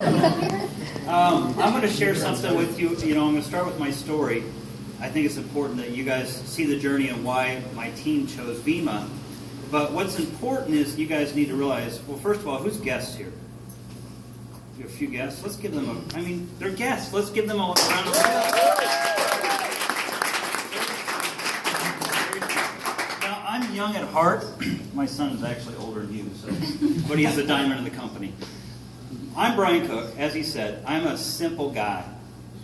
I'm going to share something with you. I'm going to start with my story. I think it's important that you guys see the journey and why my team chose VEMA. But what's important is you guys need to realize, well, first of all, who's guests here? We have a few guests. Let's give them they're guests. Let's give them a round of applause. Now, I'm young at heart. My son is actually older than you, but he is a diamond in the company. I'm Brian Cook. As he said, I'm a simple guy.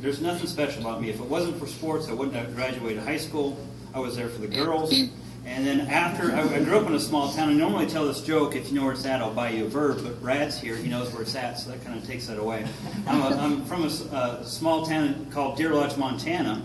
There's nothing special about me. If it wasn't for sports, I wouldn't have graduated high school. I was there for the girls. And then after, I grew up in a small town. I normally tell this joke, if you know where it's at, I'll buy you a verb. But Brad's here. He knows where it's at, so that kind of takes that away. I'm from a small town called Deer Lodge, Montana.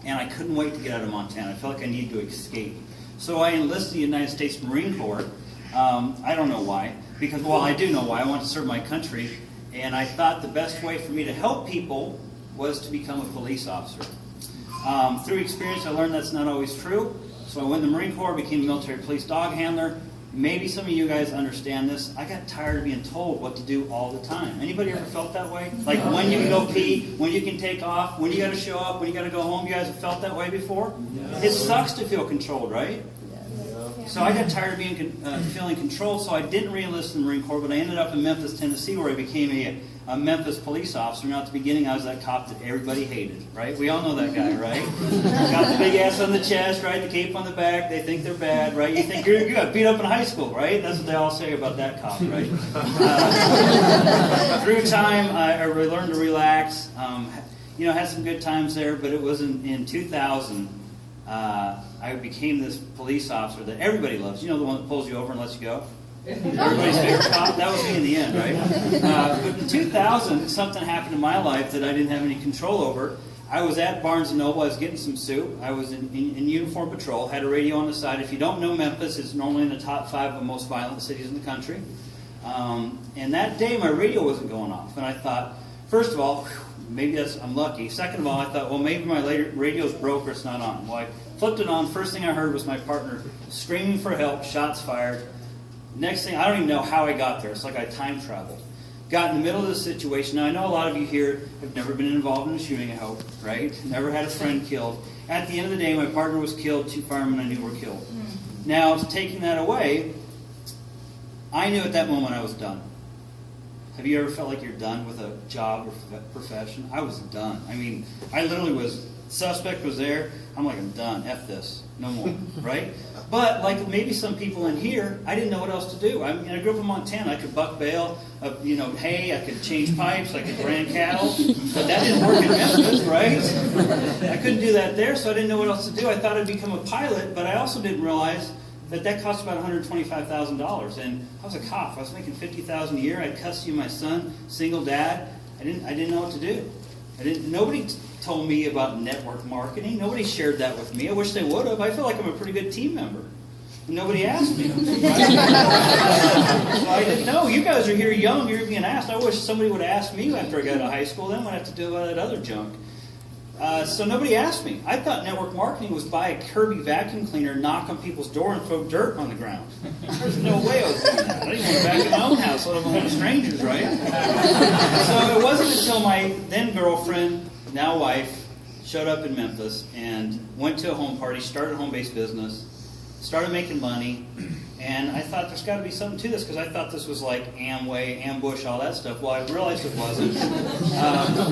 And I couldn't wait to get out of Montana. I felt like I needed to escape. So I enlisted the United States Marine Corps. I don't know why. Because, well, I do know why. I want to serve my country. And I thought the best way for me to help people was to become a police officer. Through experience, I learned that's not always true. So I went in the Marine Corps, became a military police dog handler. Maybe some of you guys understand this. I got tired of being told what to do all the time. Anybody ever felt that way? Like when you can go pee, when you can take off, when you got to show up, when you got to go home. You guys have felt that way before? Yes. It sucks to feel controlled, right? So I got tired of being feeling controlled, so I didn't re-enlist in the Marine Corps, but I ended up in Memphis, Tennessee, where I became a Memphis police officer. Now, at the beginning, I was that cop that everybody hated, right? We all know that guy, right? Got the big ass on the chest, right? The cape on the back. They think they're bad, right? You think you got beat up in high school, right? That's what they all say about that cop, right? Through time, I really learned to relax. Had some good times there, but it was in 2000. I became this police officer that everybody loves. You know, the one that pulls you over and lets you go? Everybody's favorite cop? That was me in the end, right? But in 2000, something happened in my life that I didn't have any control over. I was at Barnes & Noble. I was getting some soup. I was in uniform patrol, had a radio on the side. If you don't know Memphis, it's normally in the top 5 of the most violent cities in the country. And that day, my radio wasn't going off. And I thought, first of all, maybe I'm lucky. Second of all, I thought, well, maybe my radio's broke or it's not on. Well, I flipped it on. First thing I heard was my partner screaming for help, shots fired. Next thing, I don't even know how I got there. It's like I time traveled. Got in the middle of this situation. Now, I know a lot of you here have never been involved in a shooting, I hope, right? Never had a friend killed. At the end of the day, my partner was killed. 2 firemen I knew were killed. Now, taking that away, I knew at that moment I was done. Have you ever felt like you're done with a job or profession? I was done. I mean, I literally was, suspect was there. I'm like, I'm done. F this. No more. Right? But like maybe some people in here, I didn't know what else to do. I grew up in Montana. I could buck bale, hay. I could change pipes. I could brand cattle. But that didn't work in Memphis, right? I couldn't do that there, so I didn't know what else to do. I thought I'd become a pilot, but I also didn't realize that cost about $125,000, and I was a cop. I was making $50,000 a year. I had custody of my son, single dad. I didn't know what to do. Nobody told me about network marketing. Nobody shared that with me. I wish they would have. I feel like I'm a pretty good team member. And nobody asked me. So I didn't know. You guys are here young. You're being asked. I wish somebody would have asked me after I got out of high school. Then I'd have to do all that other junk. So nobody asked me. I thought network marketing was buy a Kirby vacuum cleaner, knock on people's door, and throw dirt on the ground. There's no way I was doing that. I didn't want to back in my own house, let alone strangers, right? So it wasn't until my then girlfriend, now wife, showed up in Memphis and went to a home party, started a home-based business, started making money, and I thought there's got to be something to this because I thought this was like Amway, Ambush, all that stuff. Well, I realized it wasn't.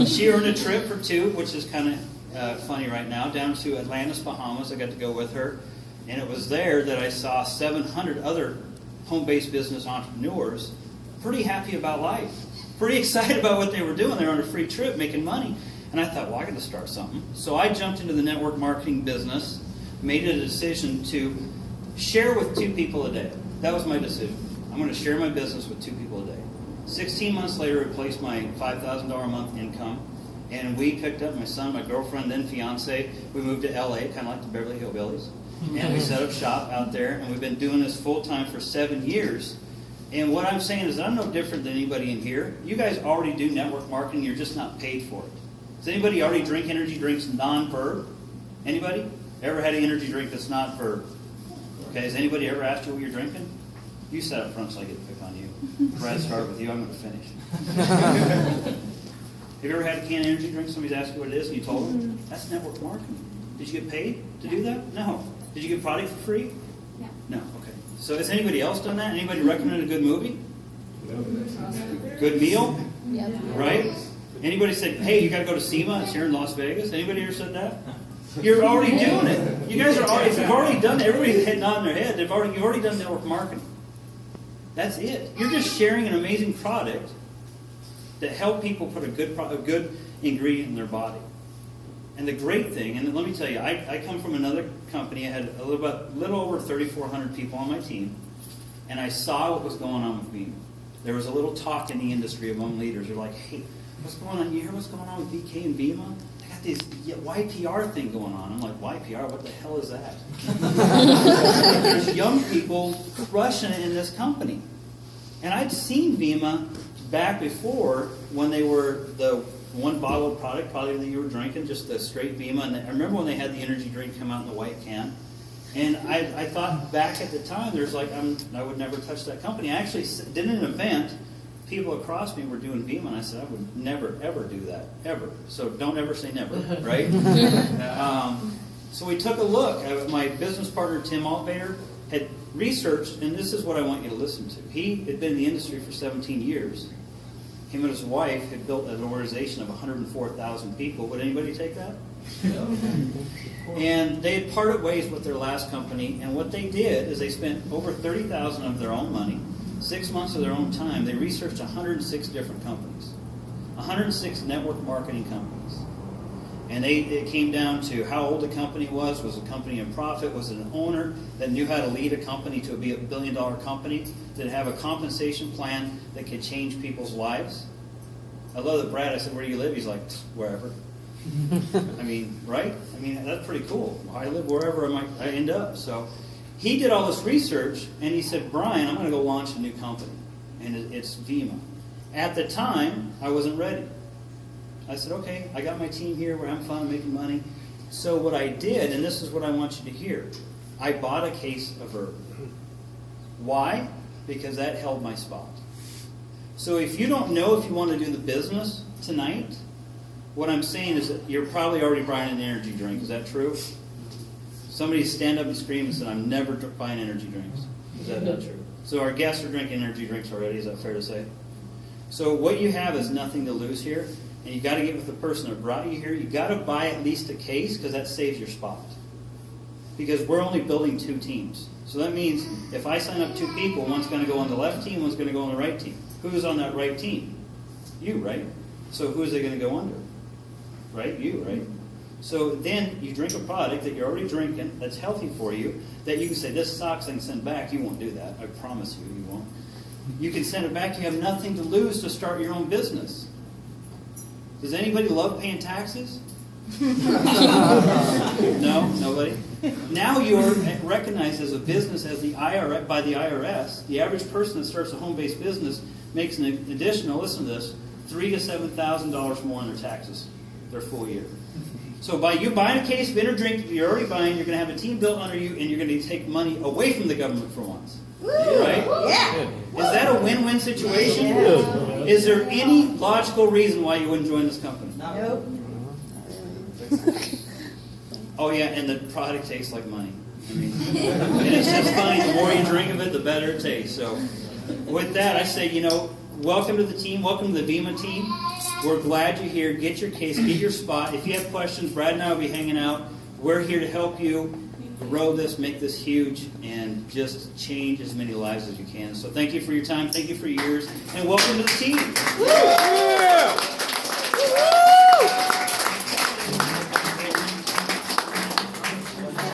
She earned a trip for 2, which is kind of funny right now, down to Atlantis, Bahamas. I got to go with her, and it was there that I saw 700 other home-based business entrepreneurs pretty happy about life, pretty excited about what they were doing. They were on a free trip making money, and I thought, well, I got to start something. So I jumped into the network marketing business, made a decision to share with 2 people a day. That was my decision. I'm going to share my business with 2 people a day. 16 months later, I replaced my $5,000 a month income, and we picked up my son, my girlfriend, then fiance. We moved to LA, kind of like the Beverly Hillbillies, and we set up shop out there, and we've been doing this full time for 7 years. And what I'm saying is I'm no different than anybody in here. You guys already do network marketing, you're just not paid for it. Does anybody already drink energy drinks non-verb? Anybody? Ever had an energy drink that's not verb? Okay, has anybody ever asked you what you're drinking? You sat up front so I get to pick on you. Brad, start with you. I'm going to finish. Have you ever had a canned energy drink? Somebody's asked you what it is, and you told them? That's network marketing. Did you get paid to do that? No. Did you get product for free? No. Okay. So has anybody else done that? Anybody recommend a good movie? Good meal? Yep. Right? Anybody said, hey, you got to go to SEMA? It's here in Las Vegas. Anybody ever said that? You're already doing it. You guys are already, if you've already done it, everybody's head nodding their head. You've already done network marketing. That's it. You're just sharing an amazing product that help people put a good ingredient in their body. And the great thing, and let me tell you, I come from another company. I had a little over 3,400 people on my team, and I saw what was going on with me. There was a little talk in the industry among leaders. They're like, hey, what's going on? You hear what's going on with BK and Vima? They got this YPR thing going on. I'm like, YPR? What the hell is that? There's young people crushing it in this company. And I'd seen Vima back before when they were the one bottle of product probably that you were drinking, just the straight Vima. And I remember when they had the energy drink come out in the white can. And I thought back at the time, there's like, I would never touch that company. I actually did an event. People across me were doing Vima, and I said, I would never, ever do that, ever. So don't ever say never, right? So we took a look. My business partner, Tim Altvater, had researched, and this is what I want you to listen to. He had been in the industry for 17 years. Him and his wife had built an organization of 104,000 people. Would anybody take that? No. And they had parted ways with their last company, and what they did is they spent over $30,000 of their own money, 6 months of their own time. They researched 106 different companies, 106 network marketing companies. And it came down to how old the company was the company in profit, was it an owner that knew how to lead a company to be a billion-dollar company, did it have a compensation plan that could change people's lives? I love that Brad, I said, where do you live? He's like, wherever. I mean, right? I mean, that's pretty cool. I live wherever I end up. So he did all this research, and he said, Brian, I'm going to go launch a new company, and it's Vima. At the time, I wasn't ready. I said, okay, I got my team here, we're having fun, making money. So what I did, and this is what I want you to hear, I bought a case of Verb. Why? Because that held my spot. So if you don't know if you want to do the business tonight, what I'm saying is that you're probably already buying an energy drink. Is that true? Somebody stand up and scream and said, I'm never buying energy drinks. Is that not true? So our guests are drinking energy drinks already. Is that fair to say? So what you have is nothing to lose here. And you got to get with the person that brought you here. You got to buy at least a case because that saves your spot. Because we're only building 2 teams. So that means if I sign up 2 people, one's going to go on the left team, one's going to go on the right team. Who's on that right team? You, right? So who is it going to go under? Right? You, right? So then you drink a product that you're already drinking that's healthy for you, that you can say, this sucks, I can send back. You won't do that. I promise you, you won't. You can send it back. You have nothing to lose to start your own business. Does anybody love paying taxes? No? Nobody? Now you're recognized as a business as the IRS, by the IRS. The average person that starts a home-based business makes an additional, listen to this, $3,000 to $7,000 more on their taxes their full year. So by you buying a case of energy drink that you're already buying, you're going to have a team built under you, and you're going to take money away from the government for once. Right? Yeah. Is that a win-win situation? Yeah. Is there any logical reason why you wouldn't join this company? Nope. Oh yeah, and the product tastes like money. I mean, and it's just funny, the more you drink of it, the better it tastes. So with that, I say, welcome to the team. Welcome to the Vima team. We're glad you're here. Get your case. Get your spot. If you have questions, Brad and I will be hanging out. We're here to help you grow this, make this huge, and just change as many lives as you can. So thank you for your time. Thank you for your years. And welcome to the team.